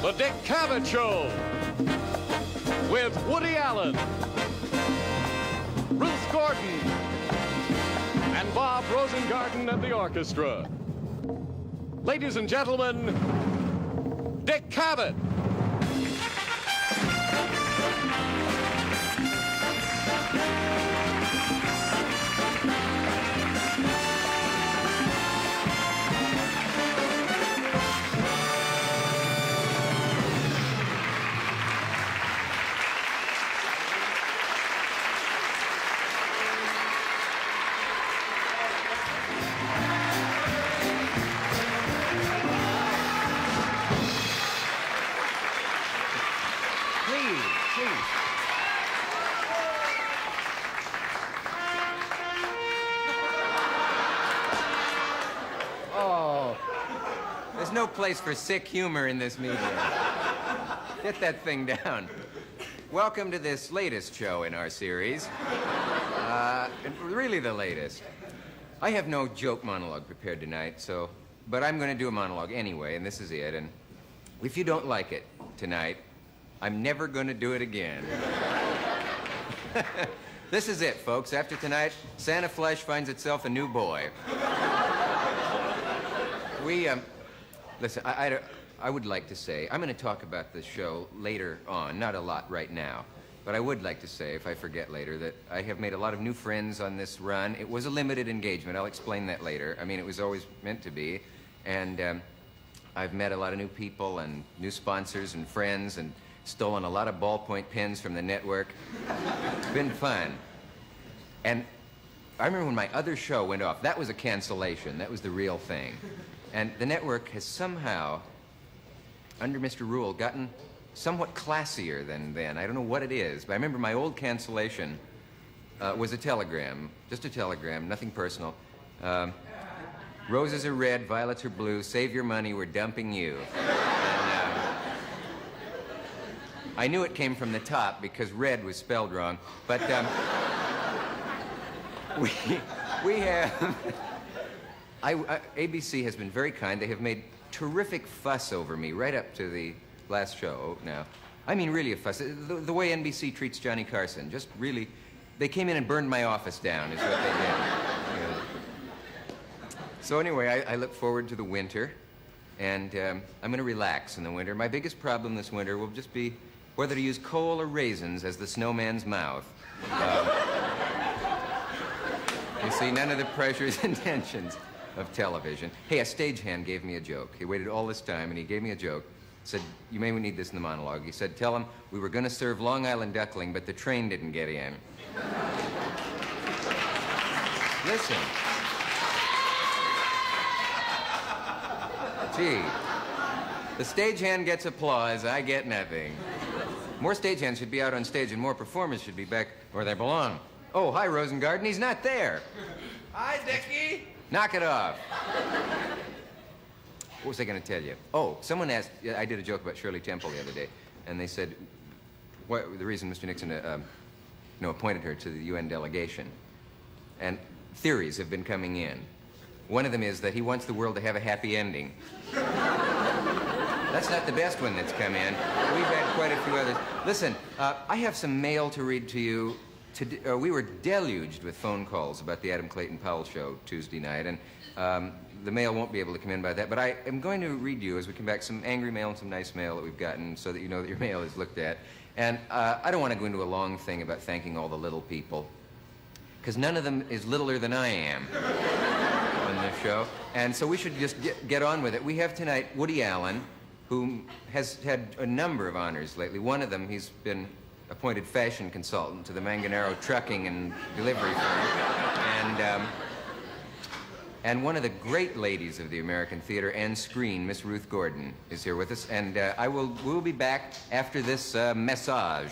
The Dick Cavett Show with Woody Allen, Ruth Gordon, and Bob Rosengarten at the orchestra. Ladies and gentlemen, Dick Cavett. There's no place for sick humor in this medium. Get that thing down. Welcome to this latest show in our series. Really the latest. I have no joke monologue prepared tonight, but I'm going to do a monologue anyway, and this is it. And if you don't like it tonight, I'm never going to do it again. This is it, folks. After tonight, Santa Flesh finds itself a new boy. Listen, I would like to say, I'm going to talk about this show later on, not a lot right now, but I would like to say, if I forget later, that I have made a lot of new friends on this run. It was a limited engagement. I'll explain that later. I mean, it was always meant to be, and I've met a lot of new people and new sponsors and friends and stolen a lot of ballpoint pens from the network. It's been fun. And I remember when my other show went off. That was a cancellation. That was the real thing. And the network has somehow, under Mr. Rule, gotten somewhat classier than then. I don't know what it is, but I remember my old cancellation was a telegram, just a telegram, nothing personal. Roses are red, violets are blue, save your money, we're dumping you. And, I knew it came from the top because red was spelled wrong, but we have... ABC has been very kind. They have made terrific fuss over me right up to the last show now. I mean, really a fuss. The way NBC treats Johnny Carson, just really... They came in and burned my office down, is what they did. You know. So anyway, I look forward to the winter, and I'm going to relax in the winter. My biggest problem this winter will just be whether to use coal or raisins as the snowman's mouth. You see, none of the pressures and tensions of television. Hey, a stagehand gave me a joke. He waited all this time, and he gave me a joke. Said, you may need this in the monologue. He said, tell him we were going to serve Long Island duckling, but the train didn't get in. Listen. Gee, the stagehand gets applause, I get nothing. More stagehands should be out on stage, and more performers should be back where they belong. Oh, hi, Rosengarten. He's not there. Hi, Dickie. Knock it off. What was I going to tell you? Oh, someone asked, I did a joke about Shirley Temple the other day, and they said, the reason Mr. Nixon appointed her to the UN delegation. And theories have been coming in. One of them is that he wants the world to have a happy ending. That's not the best one that's come in. We've had quite a few others. Listen, I have some mail to read to you. We were deluged with phone calls about the Adam Clayton Powell show Tuesday night, and the mail won't be able to come in by that, but I am going to read you, as we come back, some angry mail and some nice mail that we've gotten so that you know that your mail is looked at. And I don't want to go into a long thing about thanking all the little people, because none of them is littler than I am on this show. And so we should just get on with it. We have tonight Woody Allen, who has had a number of honors lately. One of them, he's been appointed fashion consultant to the Manganaro Trucking and Delivery firm. And one of the great ladies of the American theater and screen, Miss Ruth Gordon, is here with us. And we'll be back after this message.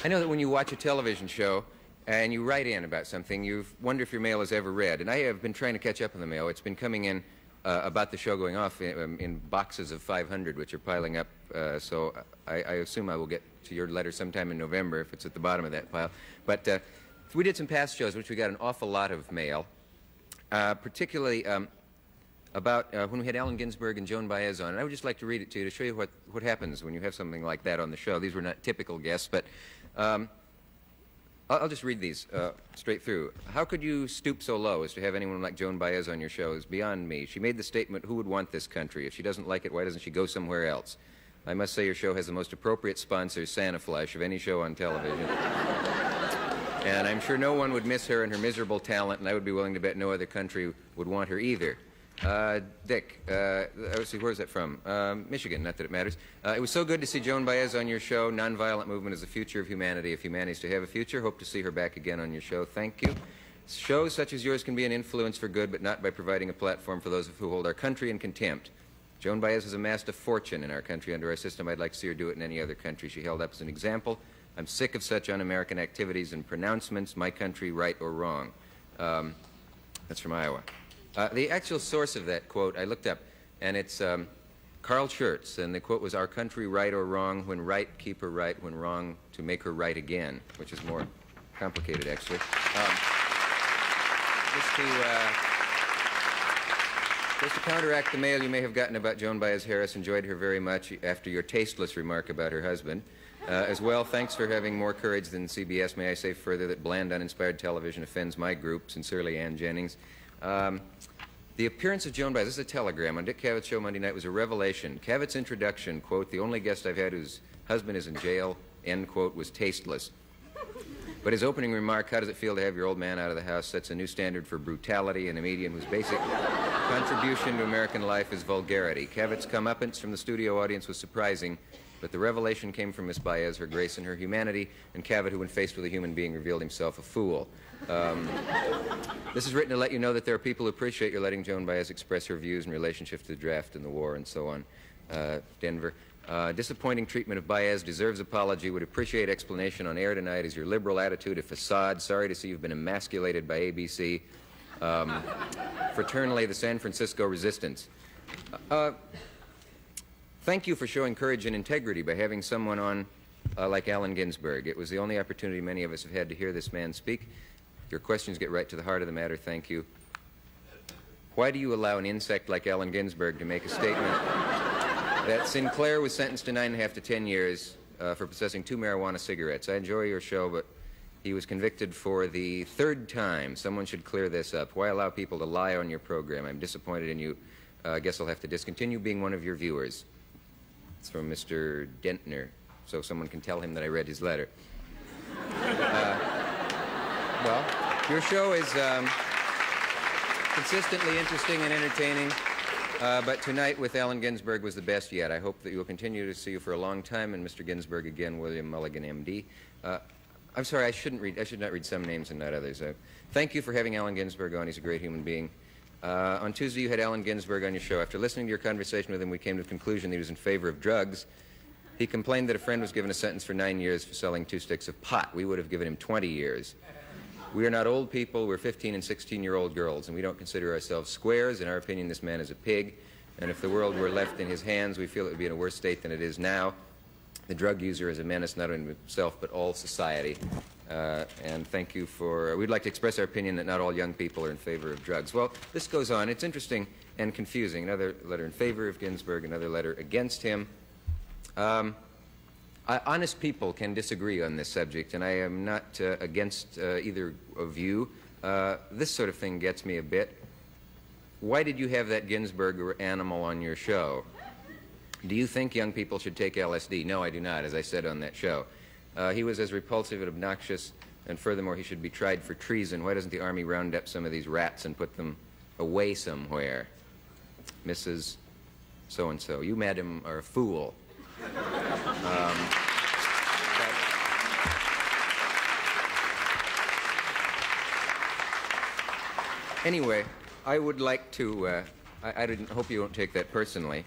I know that when you watch a television show and you write in about something, you wonder if your mail is ever read. And I have been trying to catch up on the mail. It's been coming in about the show going off in boxes of 500, which are piling up. So I assume I will get to your letter sometime in November if it's at the bottom of that pile. But we did some past shows, which we got an awful lot of mail, particularly about when we had Allen Ginsberg and Joan Baez on. And I would just like to read it to you to show you what happens when you have something like that on the show. These were not typical guests, but I'll just read these straight through. How could you stoop so low as to have anyone like Joan Baez on your show is beyond me. She made the statement, who would want this country? If she doesn't like it, why doesn't she go somewhere else? I must say your show has the most appropriate sponsors, Santa Flesh, of any show on television. And I'm sure no one would miss her and her miserable talent, and I would be willing to bet no other country would want her either. Dick, let's see, where's that from? Michigan, not that it matters. It was so good to see Joan Baez on your show. Nonviolent movement is the future of humanity. If humanity is to have a future, hope to see her back again on your show. Thank you. Shows such as yours can be an influence for good, but not by providing a platform for those who hold our country in contempt. Joan Baez has amassed a fortune in our country under our system. I'd like to see her do it in any other country. She held up as an example. I'm sick of such un-American activities and pronouncements, my country, right or wrong. That's from Iowa. The actual source of that quote I looked up, and it's Carl Schurz, and the quote was, our country right or wrong, when right, keep her right, when wrong, to make her right again, which is more complicated, actually. Just to counteract the mail you may have gotten about Joan Baez Harris, enjoyed her very much after your tasteless remark about her husband. As well, thanks for having more courage than CBS. May I say further that bland, uninspired television offends my group. Sincerely, Ann Jennings. The appearance of Joan Baez, this is a telegram, on Dick Cavett's show Monday night was a revelation. Cavett's introduction, quote, the only guest I've had whose husband is in jail, end quote, was tasteless. But his opening remark, how does it feel to have your old man out of the house, sets a new standard for brutality in a medium whose basic contribution to American life is vulgarity. Cavett's comeuppance from the studio audience was surprising, but the revelation came from Miss Baez, her grace and her humanity, and Cavett, who when faced with a human being, revealed himself a fool. This is written to let you know that there are people who appreciate your letting Joan Baez express her views in relationship to the draft and the war and so on. Denver. Disappointing treatment of Baez deserves apology. Would appreciate explanation on air tonight. Is your liberal attitude a facade? Sorry to see you've been emasculated by ABC. Fraternally, the San Francisco Resistance. Thank you for showing courage and integrity by having someone on like Allen Ginsberg. It was the only opportunity many of us have had to hear this man speak. Your questions get right to the heart of the matter. Thank you. Why do you allow an insect like Allen Ginsberg to make a statement that Sinclair was sentenced to 9.5 to 10 years for possessing 2 marijuana cigarettes? I enjoy your show, but he was convicted for the 3rd time. Someone should clear this up. Why allow people to lie on your program? I'm disappointed in you. I guess I'll have to discontinue being one of your viewers. It's from Mr. Dentner, so someone can tell him that I read his letter. Well, your show is consistently interesting and entertaining, but tonight with Allen Ginsberg was the best yet. I hope that you will continue to see you for a long time, and Mr. Ginsberg again, William Mulligan, M.D. I'm sorry, I should not read some names and not others. Thank you for having Allen Ginsberg on. He's a great human being. On Tuesday, you had Allen Ginsberg on your show. After listening to your conversation with him, we came to the conclusion that he was in favor of drugs. He complained that a friend was given a sentence for 9 years for selling 2 sticks of pot. We would have given him 20 years. We are not old people. We're 15 and 16-year-old girls, and we don't consider ourselves squares. In our opinion, this man is a pig, and if the world were left in his hands, we feel it would be in a worse state than it is now. The drug user is a menace not only to himself, but all society. And thank you for... we'd like to express our opinion that not all young people are in favor of drugs. Well, this goes on. It's interesting and confusing. Another letter in favor of Ginsberg, another letter against him. Honest people can disagree on this subject, and I am not against either of you. This sort of thing gets me a bit. Why did you have that Ginsberg animal on your show? Do you think young people should take LSD? No, I do not, as I said on that show. He was as repulsive and obnoxious, and furthermore, he should be tried for treason. Why doesn't the Army round up some of these rats and put them away somewhere? Mrs. So-and-so, you, madam, are a fool. Anyway, I would like to, I didn't hope you won't take that personally.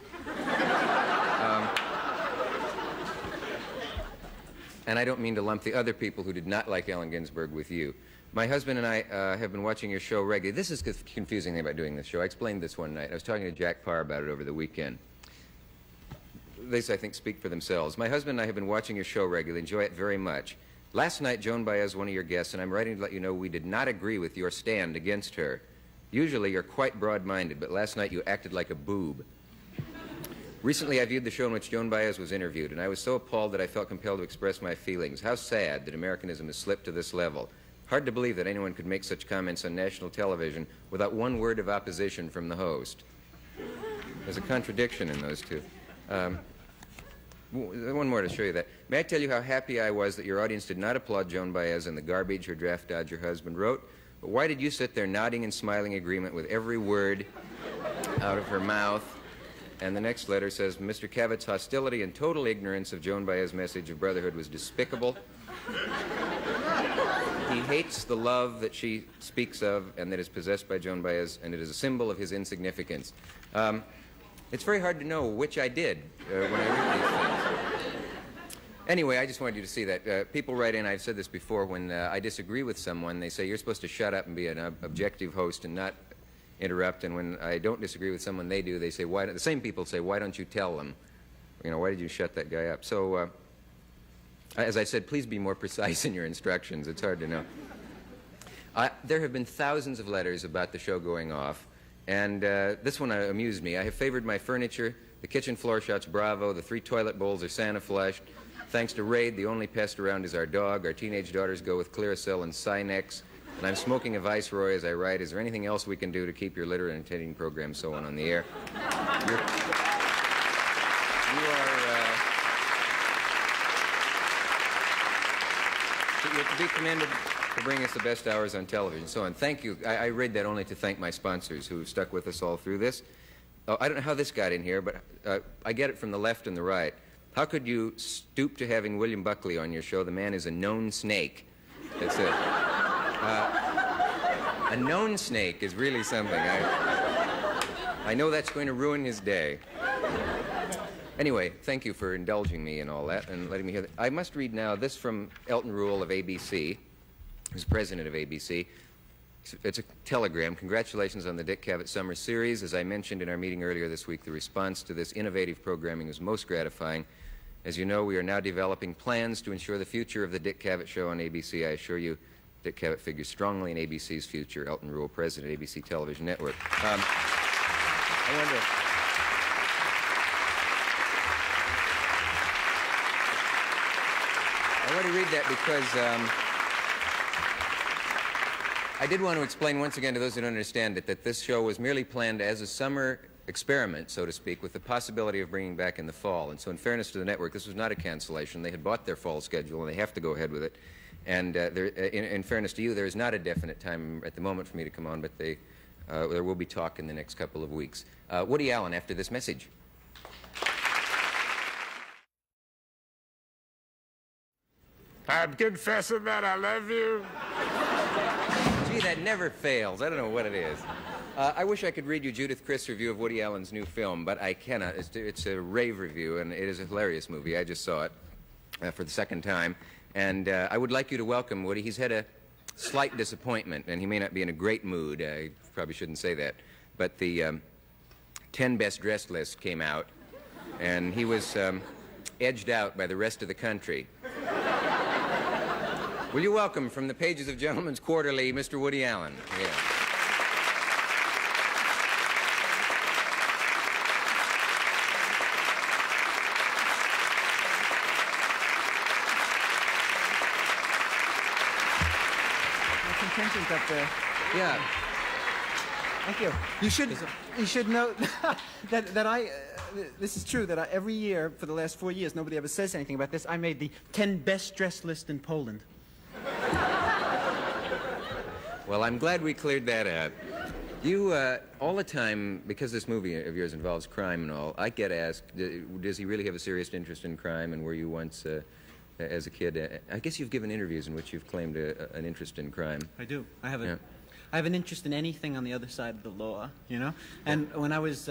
And I don't mean to lump the other people who did not like Allen Ginsberg with you. My husband and I have been watching your show regularly. This is the confusing thing about doing this show. I explained this one night. I was talking to Jack Parr about it over the weekend. These, I think, speak for themselves. My husband and I have been watching your show regularly, enjoy it very much. Last night, Joan Baez, one of your guests, and I'm writing to let you know we did not agree with your stand against her. Usually, you're quite broad-minded, but last night you acted like a boob. Recently, I viewed the show in which Joan Baez was interviewed, and I was so appalled that I felt compelled to express my feelings. How sad that Americanism has slipped to this level. Hard to believe that anyone could make such comments on national television without one word of opposition from the host. There's a contradiction in those two. One more to show you that. May I tell you how happy I was that your audience did not applaud Joan Baez in the garbage her draft dodger husband wrote? But why did you sit there nodding and smiling agreement with every word out of her mouth? And the next letter says, Mr. Cavett's hostility and total ignorance of Joan Baez's message of brotherhood was despicable. He hates the love that she speaks of and that is possessed by Joan Baez, and it is a symbol of his insignificance. It's very hard to know which I did when I read these things. Anyway, I just wanted you to see that. People write in, I've said this before, when I disagree with someone, they say, you're supposed to shut up and be an objective host and not interrupt. And when I don't disagree with someone, they do. They say, the same people say, why don't you tell them? You know, why did you shut that guy up? So, as I said, please be more precise in your instructions. It's hard to know. There have been thousands of letters about the show going off. And this one amused me. I have favored my furniture. The kitchen floor shots bravo. The 3 toilet bowls are Santa flushed. Thanks to Raid, the only pest around is our dog. Our teenage daughters go with Clearasil and Sinex. And I'm smoking a Viceroy as I write. Is there anything else we can do to keep your litter entertaining program so on the air? You're to be commended for bringing us the best hours on television, so on. Thank you. I read that only to thank my sponsors who stuck with us all through this. Oh, I don't know how this got in here, but I get it from the left and the right. How could you stoop to having William Buckley on your show? The man is a known snake. That's it. A known snake is really something. I know that's going to ruin his day. Anyway, thank you for indulging me in all that and letting me hear that. I must read now this from Elton Rule of ABC, who's president of ABC. It's a telegram. Congratulations on the Dick Cavett Summer Series. As I mentioned in our meeting earlier this week, the response to this innovative programming is most gratifying. As you know, we are now developing plans to ensure the future of the Dick Cavett Show on ABC. I assure you, Dick Cavett figures strongly in ABC's future. Elton Rule, president of ABC Television Network. I want to read that because I did want to explain once again to those who don't understand it that this show was merely planned as a summer experiment, so to speak, with the possibility of bringing back in the fall. And so in fairness to the network, this was not a cancellation. They had bought their fall schedule, and they have to go ahead with it. And in fairness to you, there is not a definite time at the moment for me to come on, but there will be talk in the next couple of weeks. Woody Allen, after this message. I'm confessing that I love you. Gee, that never fails. I don't know what it is. I wish I could read you Judith Chris' review of Woody Allen's new film, but I cannot. It's a rave review, and it is a hilarious movie. I just saw it for the second time. And I would like you to welcome Woody. He's had a slight disappointment, and he may not be in a great mood. I probably shouldn't say that. But the 10 Best Dressed list came out, and he was edged out by the rest of the country. Will you welcome from the pages of Gentleman's Quarterly, Mr. Woody Allen? Yeah. Contentions up there. Yeah. Thank you. You should know that I. This is true. That every year for the last 4 years, nobody ever says anything about this. I made the 10 best dressed list in Poland. Well, I'm glad we cleared that up. You, all the time, because this movie of yours involves crime and all, I get asked, does he really have a serious interest in crime, and were you once, as a kid, I guess you've given interviews in which you've claimed an interest in crime. I do. I have an interest in anything on the other side of the law, you know? And when I was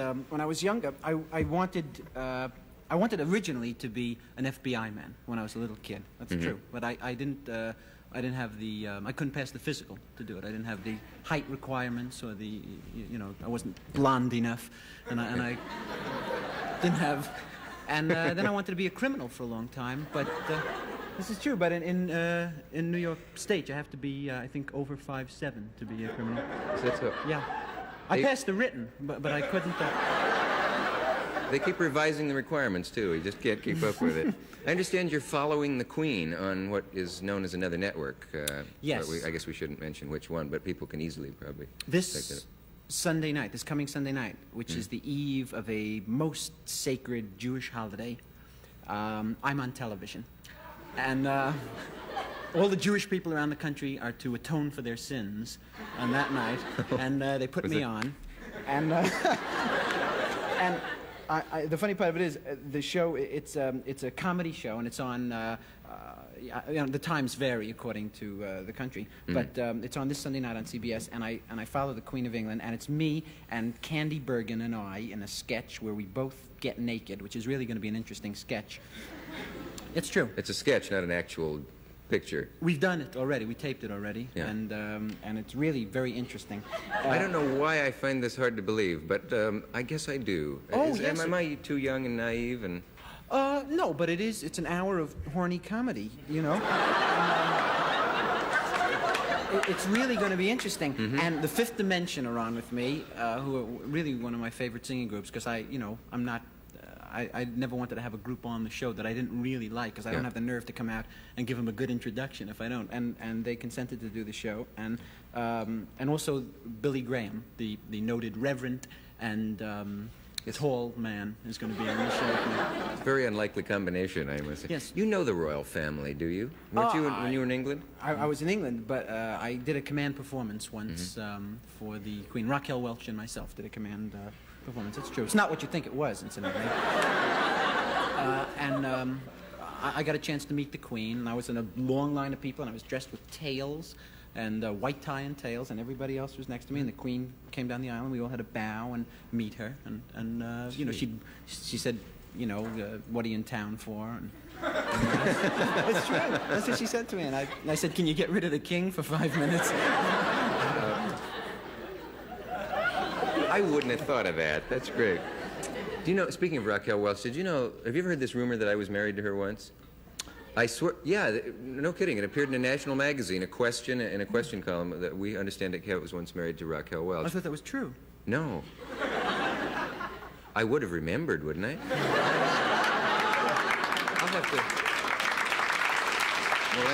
younger, I wanted originally to be an FBI man when I was a little kid. That's true. But I didn't have the, I couldn't pass the physical to do it. I didn't have the height requirements or the, you know, I wasn't blonde enough, and I didn't have, and then I wanted to be a criminal for a long time, but This is true, but in New York State, you have to be, I think, over 5'7" to be a criminal. Is that so? Yeah. I passed the written, but I couldn't... They keep revising the requirements, too. You just can't keep up with it. I understand you're following the Queen on what is known as another network. Yes. I guess we shouldn't mention which one, but people can easily probably... This Sunday night, this coming Sunday night, which is the eve of a most sacred Jewish holiday, I'm on television. And all the Jewish people around the country are to atone for their sins on that night, and they put me on. And and the funny part of it is the show. It's a comedy show, and it's on. The times vary according to the country, but it's on this Sunday night on CBS, and I follow the Queen of England, and it's me and Candy Bergen and I in a sketch where we both get naked, which is really going to be an interesting sketch. It's true. It's a sketch, not an actual picture. We've done it already. We taped it already, Yeah. and it's really very interesting. I don't know why I find this hard to believe, but I guess I do. Oh, yes. Am I too young and naive and... No, but it's an hour of horny comedy, you know. It's really going to be interesting. And the Fifth Dimension are on with me, who are really one of my favorite singing groups, because I'm not... I never wanted to have a group on the show that I didn't really like, because I don't have the nerve to come out and give them a good introduction if I don't. And they consented to do the show. And also Billy Graham, the noted reverend and tall man, is going to be on the show. It's a very unlikely combination, I must say. Yes. You know the royal family, do you? Weren't you when you were in England? I was in England, but I did a command performance once for the Queen. Raquel Welch and myself did a command performance. It's true. It's not what you think it was, incidentally. I got a chance to meet the Queen, and I was in a long line of people, and I was dressed with tails and white tie and tails, and everybody else was next to me, and the Queen came down the aisle, and we all had to bow and meet her, and she said, what are you in town for? And it's true. That's what she said to me, and I said, can you get rid of the king for 5 minutes? I wouldn't have thought of that. That's great. Do you know, speaking of Raquel Welch, have you ever heard this rumor that I was married to her once? I swear, yeah, no kidding. It appeared in a national magazine, in a question column, that we understand that Cavett was once married to Raquel Welch. I thought that was true. No. I would have remembered, wouldn't I? I'll have to... Well,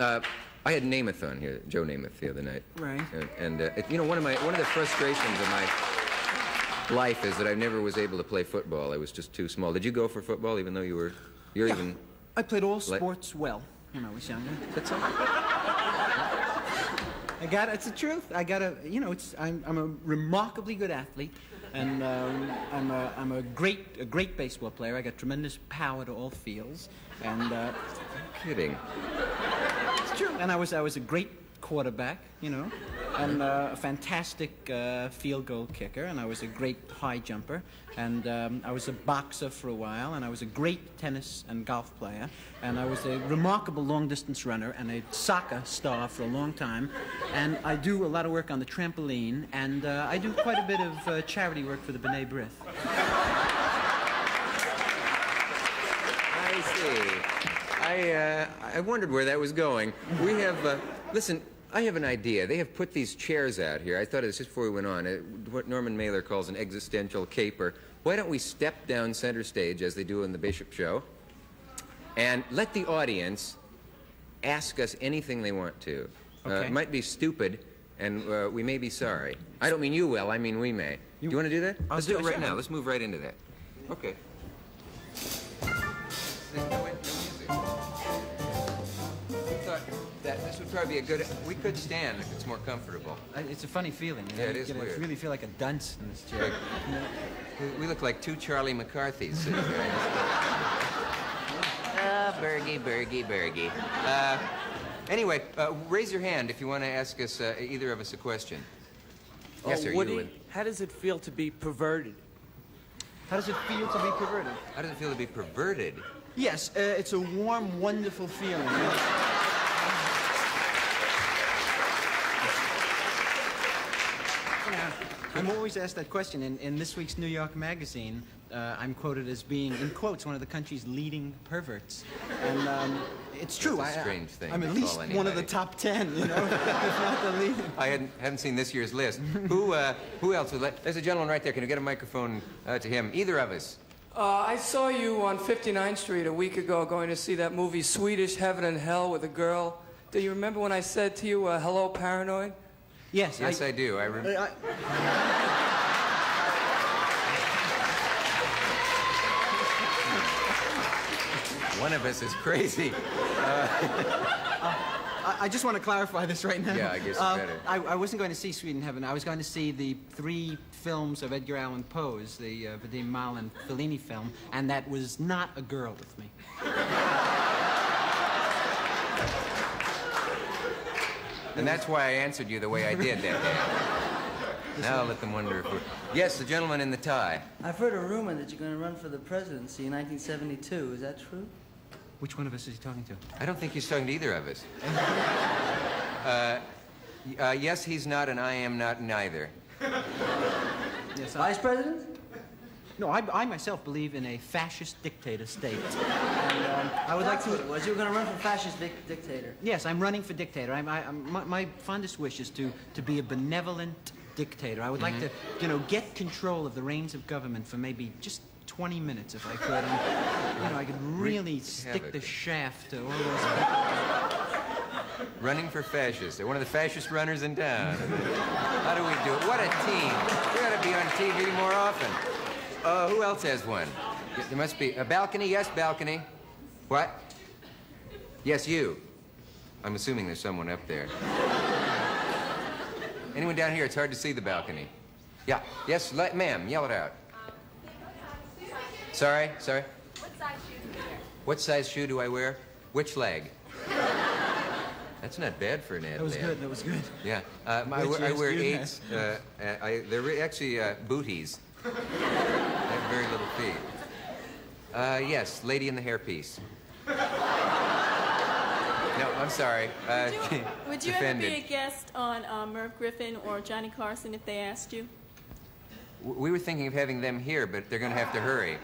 anyway. I had Namath on here, Joe Namath, the other night. Right. And one of the frustrations of my life is that I never was able to play football. I was just too small. Did you go for football, even though you're even... I played all sports well when I was younger. That's all. It's the truth. I'm a remarkably good athlete, and I'm a great baseball player. I got tremendous power to all fields, and Kidding. it's true. And I was a great quarterback, and a fantastic field goal kicker, and I was a great high jumper, and I was a boxer for a while, and I was a great tennis and golf player, and I was a remarkable long-distance runner and a soccer star for a long time, and I do a lot of work on the trampoline, and I do quite a bit of charity work for the B'nai B'rith. I see. I wondered where that was going. We have, listen, I have an idea. They have put these chairs out here. I thought of this just before we went on. What Norman Mailer calls an existential caper. Why don't we step down center stage, as they do in the Bishop Show, and let the audience ask us anything they want to. Okay. It might be stupid, and we may be sorry. I don't mean you will. I mean we may. Do you want to do that? Let's do it right now. Let's move right into that. Okay. That this would probably be a good... We could stand if it's more comfortable. It's a funny feeling. Yeah, it is weird. I really feel like a dunce in this chair. We look like two Charlie McCarthys sitting here. Bergie. Anyway, raise your hand if you want to ask us, either of us, a question. Yes, sir, Woody, you would. how does it feel to be perverted? How does it feel to be perverted? How does it feel to be perverted? Yes, it's a warm, wonderful feeling. I'm always asked that question. In this week's New York Magazine, I'm quoted as being, in quotes, one of the country's leading perverts. And it's true. That's a strange thing I'm to at least call one of the anybody. top 10, you know, if not the leading. I haven't seen this year's list. Who else would let... There's a gentleman right there. Can you get a microphone to him? Either of us. I saw you on 59th Street a week ago going to see that movie Swedish Heaven and Hell with a girl. Do you remember when I said to you, hello, paranoid? Yes, Yes, I do. One of us is crazy. I just want to clarify this right now. Yeah, I guess you better. I wasn't going to see Sweden Heaven. I was going to see the 3 films of Edgar Allan Poe's, the Vadim Mal and Fellini film, and that was not a girl with me. And that's why I answered you the way I did that day. Now I'll let them wonder if we're... Yes, the gentleman in the tie. I've heard a rumor that you're going to run for the presidency in 1972. Is that true? Which one of us is he talking to? I don't think he's talking to either of us. Yes, he's not, and I am not neither. Yes, Vice president? No, I myself believe in a fascist dictator state. And I would like That's what to... it was. You were going to run for fascist dictator. Yes, I'm running for dictator. My fondest wish is to be a benevolent dictator. I would like to, you know, get control of the reins of government for maybe just 20 minutes if I could. And, you know, I could really stick the shaft to all those people. Running for fascist. They're one of the fascist runners in town. How do we do it? What a team. We ought to be on TV more often. Who else has one? There must be a balcony. Yes, balcony. What? Yes, you. I'm assuming there's someone up there. Anyone down here? It's hard to see the balcony. Yeah. Yes, ma'am. Yell it out. Sorry? What size shoe do you wear? What size shoe do I wear? Which leg? That's not bad for an ad. That was good. That was good. Yeah. I wear 8s. They're actually booties. They have very little feet. Yes, lady in the hairpiece. No, I'm sorry. Would you ever Offended. be a guest on Merv Griffin or Johnny Carson if they asked you? We were thinking of having them here, but they're going to have to hurry.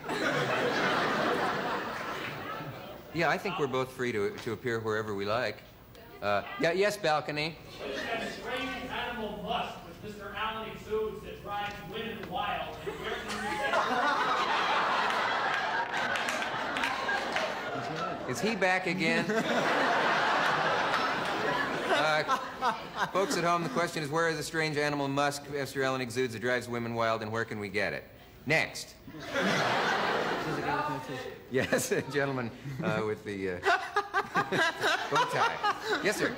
Yeah, I think we're both free to appear wherever we like. Yes, balcony. What is that strange animal musk which Mr. Allen exudes that drives women wild? And where can we get it? Is he back again? Folks at home, the question is, where is the strange animal musk Mr. Allen exudes that drives women wild, and where can we get it? Next. Yes, a gentleman with the bow tie. Yes, sir.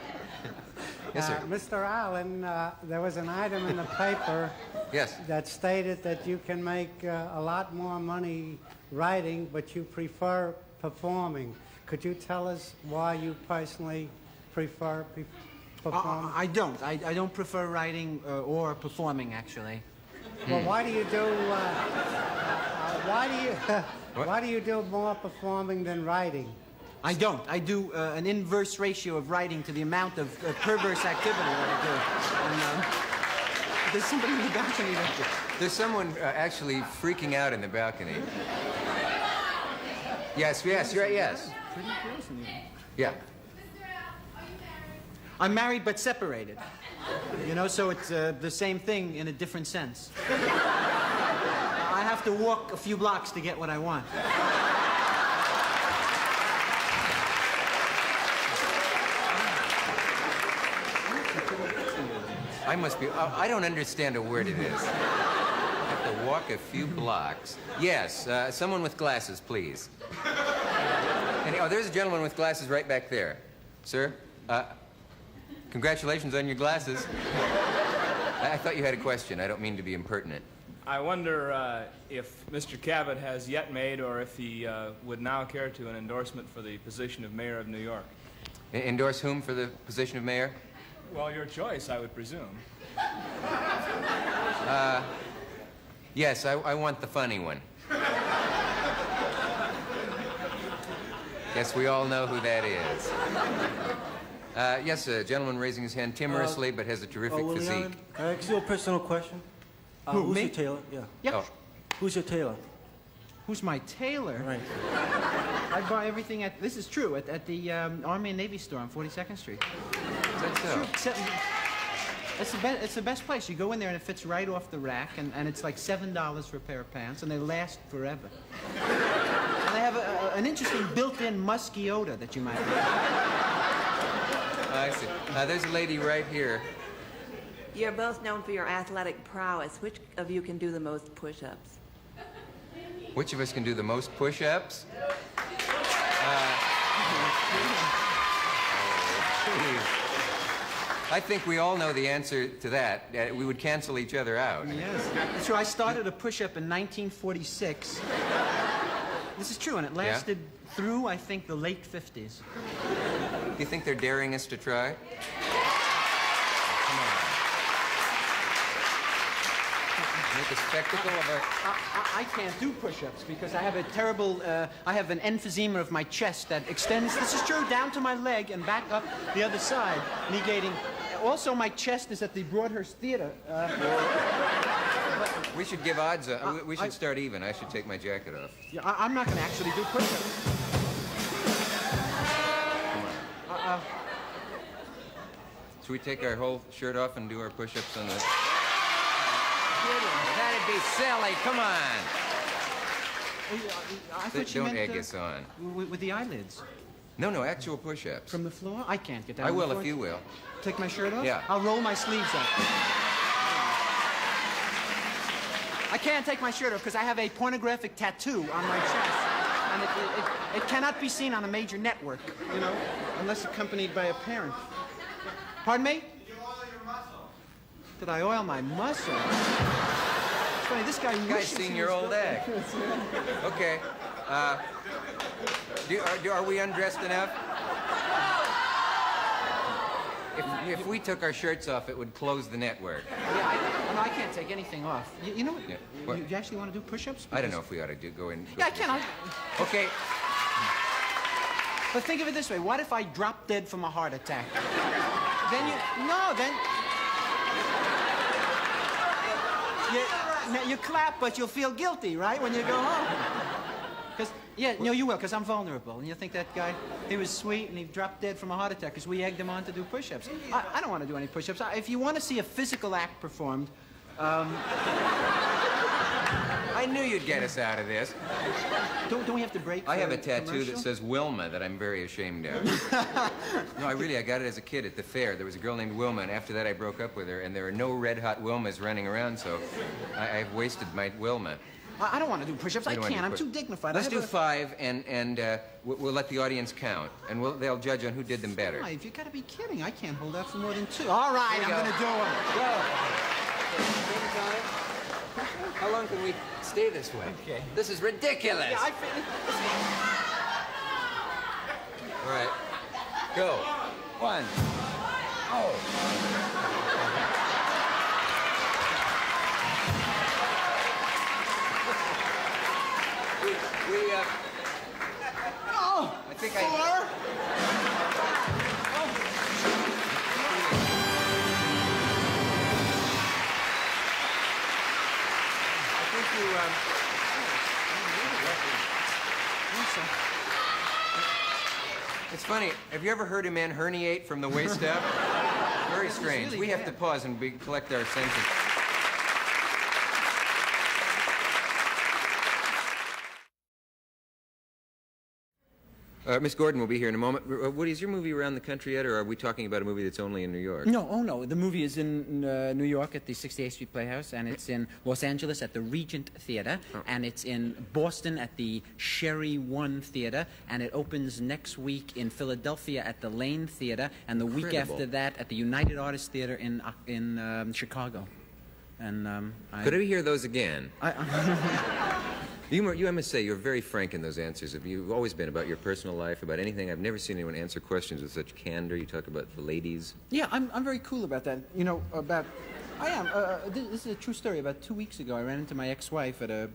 Yes, sir. Mr. Allen, there was an item in the paper Yes. that stated that you can make a lot more money writing, but you prefer performing. Could you tell us why you personally prefer performing? I don't. I don't prefer writing or performing, actually. Well, why do you do? Why do you do more performing than writing? I don't. I do an inverse ratio of writing to the amount of perverse activity that I do. And, there's somebody in the balcony right there. There's someone actually freaking out in the balcony. Yes, yes, you're right, yes. Pretty close in here. Yeah. I'm married but separated. You know, so it's the same thing in a different sense. I have to walk a few blocks to get what I want. I don't understand a word of this. I have to walk a few blocks. Yes, someone with glasses, please. There's a gentleman with glasses right back there. Sir, congratulations on your glasses. I thought you had a question. I don't mean to be impertinent. I wonder if Mr. Cavett has yet made, or if he would now care to, an endorsement for the position of mayor of New York. Endorse whom for the position of mayor? Well, your choice, I would presume. Yes, I want the funny one. Yes, we all know who that is. Yes, a gentleman raising his hand timorously, but has a terrific physique. Allen, can I ask you a personal question? Who, who's me? your tailor? Yeah. Yeah. Oh, Who's your tailor? Who's my tailor? Right. I buy everything at, this is true, at the Army and Navy store on 42nd Street. Is that so? It's the best place. You go in there and it fits right off the rack, and it's like $7 for a pair of pants, and they last forever. And they have an interesting built-in musky odor that you might like. I see. There's a lady right here. You're both known for your athletic prowess. Which of you can do the most push-ups? Which of us can do the most push-ups? I think we all know the answer to that. We would cancel each other out. Yes. That's true. I started a push-up in 1946. This is true, and it lasted through, I think, the late 50s. Do you think they're daring us to try? Come on. Make a spectacle of our... I can't do push-ups because I have a terrible, I have an emphysema of my chest that extends, this is true, down to my leg and back up the other side, negating. Also, my chest is at the Broadhurst Theater. We should give odds. We should start even. I should take my jacket off. Yeah, I'm not going to actually do push-ups. Should we take our whole shirt off and do our push-ups on the... That'd be silly. Come on. I thought you Don't meant, egg us on. With the eyelids. No, actual push-ups. From the floor? I can't get down I on the will floor. if you will. Take my shirt off? Yeah. I'll roll my sleeves up. I can't take my shirt off because I have a pornographic tattoo on my chest. And it cannot be seen on a major network, you know, unless accompanied by a parent. Pardon me? Did you oil your muscle? Did I oil my muscle? It's funny, this guy You guys seen your old egg. Okay. Are we undressed enough? If we took our shirts off, it would close the network. Yeah, I can't take anything off. You know what? Yeah. You actually want to do push-ups? I don't know if we ought to go in. Yeah, I can. Okay. But think of it this way. What if I drop dead from a heart attack? You clap, but you'll feel guilty, right, when you go home. You will, because I'm vulnerable. And you think that guy, he was sweet and he dropped dead from a heart attack because we egged him on to do push-ups. I don't want to do any push-ups. If you want to see a physical act performed, I knew you'd get us out of this. Don't we have to break for I have a tattoo commercial? that says Wilma that I'm very ashamed of. No, I got it as a kid at the fair. There was a girl named Wilma, and after that I broke up with her, and there are no red-hot Wilmas running around, so I've wasted my Wilma. I don't want to do push-ups. I can't. I'm too dignified. Let's do 5, and we'll let the audience count, and they'll judge on who did them better. 5? You gotta be kidding. I can't hold out for more than 2. All right, I'm gonna do them. Go. How long can we stay this way? Okay. This is ridiculous. Yeah, All right. Go. 1. Oh. I think 4. It's funny. Have you ever heard a man herniate from the waist up? Very strange. Really we have bad. to pause and collect our senses. Miss Gordon will be here in a moment. Woody, is your movie around the country yet, or are we talking about a movie that's only in New York? No. The movie is in New York at the 68th Street Playhouse, and it's in Los Angeles at the Regent Theater, and it's in Boston at the Sherry One Theater, and it opens next week in Philadelphia at the Lane Theater, and the week after that at the United Artists Theater in Chicago. And Could I hear those again? I must say, you're very frank in those answers. You've always been about your personal life, about anything. I've never seen anyone answer questions with such candor. You talk about the ladies. Yeah, I'm very cool about that. You know, I am. This is a true story. About 2 weeks ago, I ran into my ex-wife at a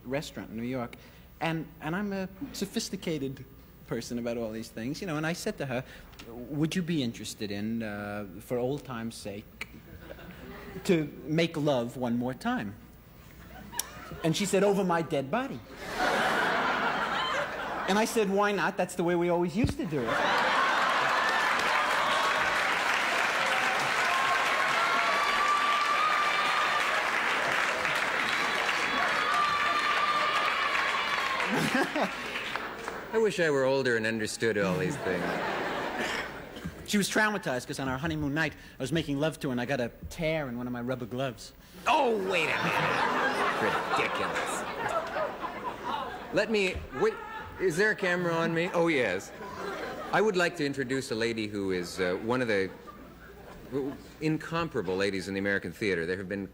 restaurant in New York, and I'm a sophisticated person about all these things, you know, and I said to her, would you be interested in, for old time's sake, to make love one more time? And she said, over my dead body. And I said, why not? That's the way we always used to do it. I wish I were older and understood all these things. She was traumatized because on our honeymoon night, I was making love to her and I got a tear in one of my rubber gloves. Oh, wait a minute. Ridiculous. Let me... Wait, is there a camera on me? Oh, yes. I would like to introduce a lady who is one of the incomparable ladies in the American theater. There have been